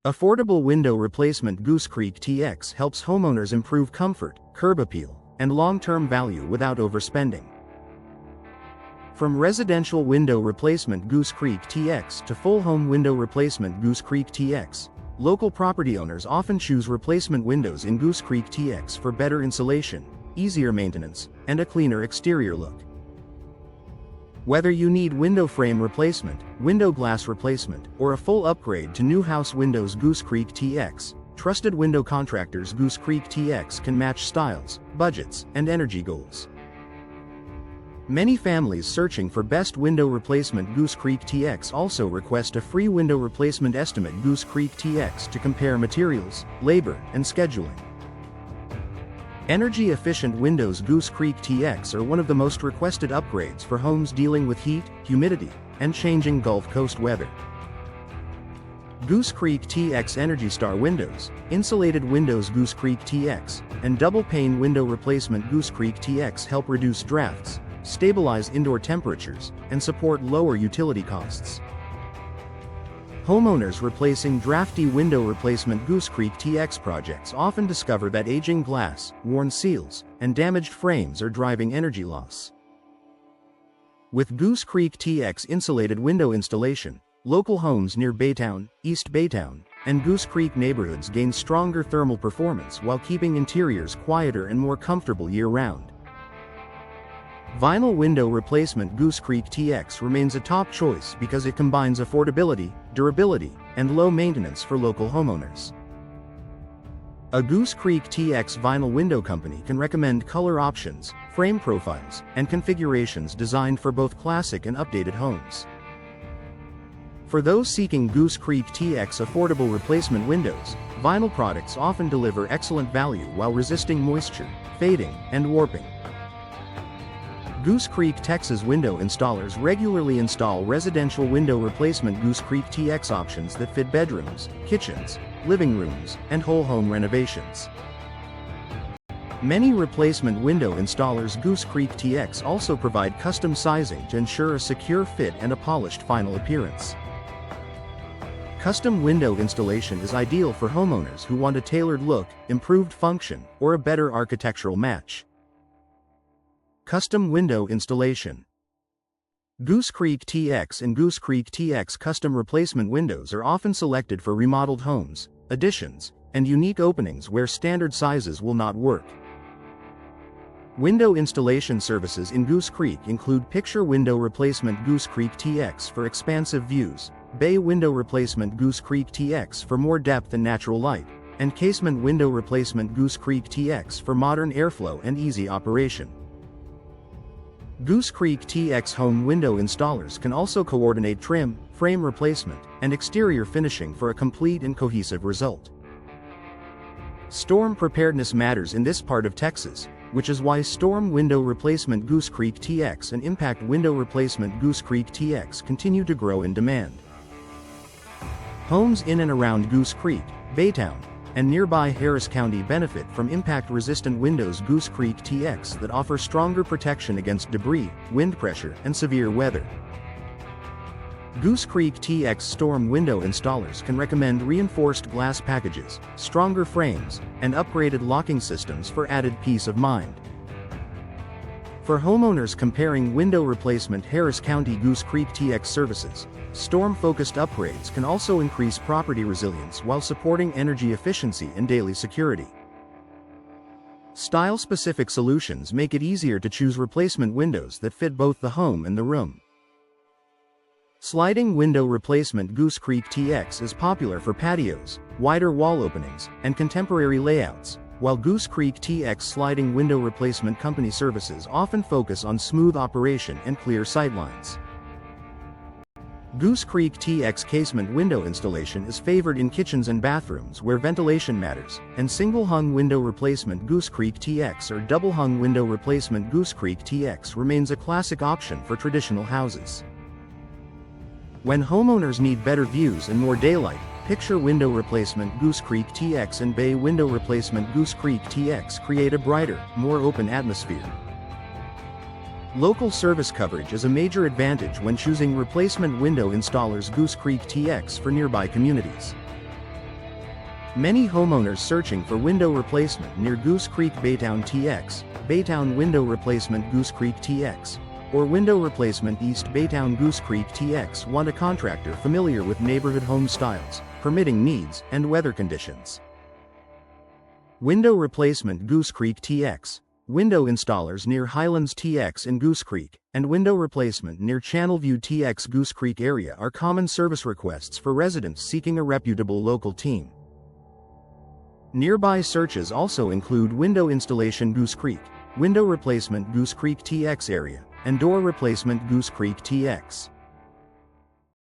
Affordable window replacement. Goose Creek TX helps homeowners improve comfort, curb appeal, and long-term value without overspending. From residential window replacement Goose Creek TX to full home window replacement Goose Creek TX, local property owners often choose replacement windows in Goose Creek TX for better insulation, easier maintenance, and a cleaner exterior look. Whether you need window frame replacement, window glass replacement, or a full upgrade to new house windows, Goose Creek TX, trusted window contractors. Goose Creek TX can match styles, budgets, and energy goals. Many families searching for best window replacement. Goose Creek TX also request a free window replacement estimate. Goose Creek TX to compare materials, labor, and scheduling. Energy-efficient windows. Goose Creek TX are one of the most requested upgrades for homes dealing with heat, humidity, and changing Gulf Coast weather. Goose Creek TX Energy Star windows, insulated windows. Goose Creek TX, and double pane window replacement. Goose Creek TX help reduce drafts, stabilize indoor temperatures, and support lower utility costs. Homeowners replacing drafty window replacement. Goose Creek TX projects often discover that aging glass, worn seals, and damaged frames are driving energy loss. With Goose Creek TX insulated window installation, local homes near Baytown, East Baytown, and Goose Creek neighborhoods gain stronger thermal performance while keeping interiors quieter and more comfortable year-round. Vinyl window replacement. Goose Creek TX remains a top choice because it combines affordability, durability, and low maintenance for local homeowners. A Goose Creek TX vinyl window company can recommend color options, frame profiles, and configurations designed for both classic and updated homes. For those seeking Goose Creek TX affordable replacement windows, vinyl products often deliver excellent value while resisting moisture, fading, and warping. Goose Creek Texas window installers regularly install residential window replacement Goose Creek TX options that fit bedrooms, kitchens, living rooms, and whole home renovations. Many replacement window installers Goose Creek TX also provide custom sizing to ensure a secure fit and a polished final appearance. Custom window installation is ideal for homeowners who want a tailored look, improved function, or a better architectural match. Custom window installation. Goose Creek TX and Goose Creek TX custom replacement windows are often selected for remodeled homes, additions, and unique openings where standard sizes will not work. Window installation services in Goose Creek include picture window replacement Goose Creek TX for expansive views, bay window replacement Goose Creek TX for more depth and natural light, and casement window replacement Goose Creek TX for modern airflow and easy operation. Goose Creek TX home window installers can also coordinate trim, frame replacement, and exterior finishing for a complete and cohesive result. Storm preparedness matters in this part of Texas, which is why storm window replacement Goose Creek TX and impact window replacement Goose Creek TX continue to grow in demand. Homes in and around Goose Creek, Baytown, and nearby Harris County benefit from impact-resistant windows Goose Creek TX that offer stronger protection against debris, wind pressure, and severe weather. Goose Creek TX storm window installers can recommend reinforced glass packages, stronger frames, and upgraded locking systems for added peace of mind. For homeowners comparing window replacement Harris County Goose Creek TX services, storm-focused upgrades can also increase property resilience while supporting energy efficiency and daily security. Style-specific solutions make it easier to choose replacement windows that fit both the home and the room. Sliding window replacement Goose Creek TX is popular for patios, wider wall openings, and contemporary layouts, while Goose Creek TX sliding window replacement company services often focus on smooth operation and clear sightlines. Goose Creek TX casement window installation is favored in kitchens and bathrooms where ventilation matters, and single-hung window replacement Goose Creek TX or double-hung window replacement Goose Creek TX remains a classic option for traditional houses. When homeowners need better views and more daylight, picture window replacement Goose Creek TX and bay window replacement Goose Creek TX create a brighter, more open atmosphere. Local service coverage is a major advantage when choosing replacement window installers Goose Creek TX for nearby communities. Many homeowners searching for window replacement near Goose Creek Baytown TX, Baytown Window Replacement Goose Creek TX, or Window Replacement East Baytown Goose Creek TX want a contractor familiar with neighborhood home styles, permitting needs, and weather conditions. Window Replacement Goose Creek TX. Window installers near Highlands TX in Goose Creek, and window replacement near Channelview TX Goose Creek area are common service requests for residents seeking a reputable local team. Nearby searches also include window installation Goose Creek, window replacement Goose Creek TX area, and door replacement Goose Creek TX.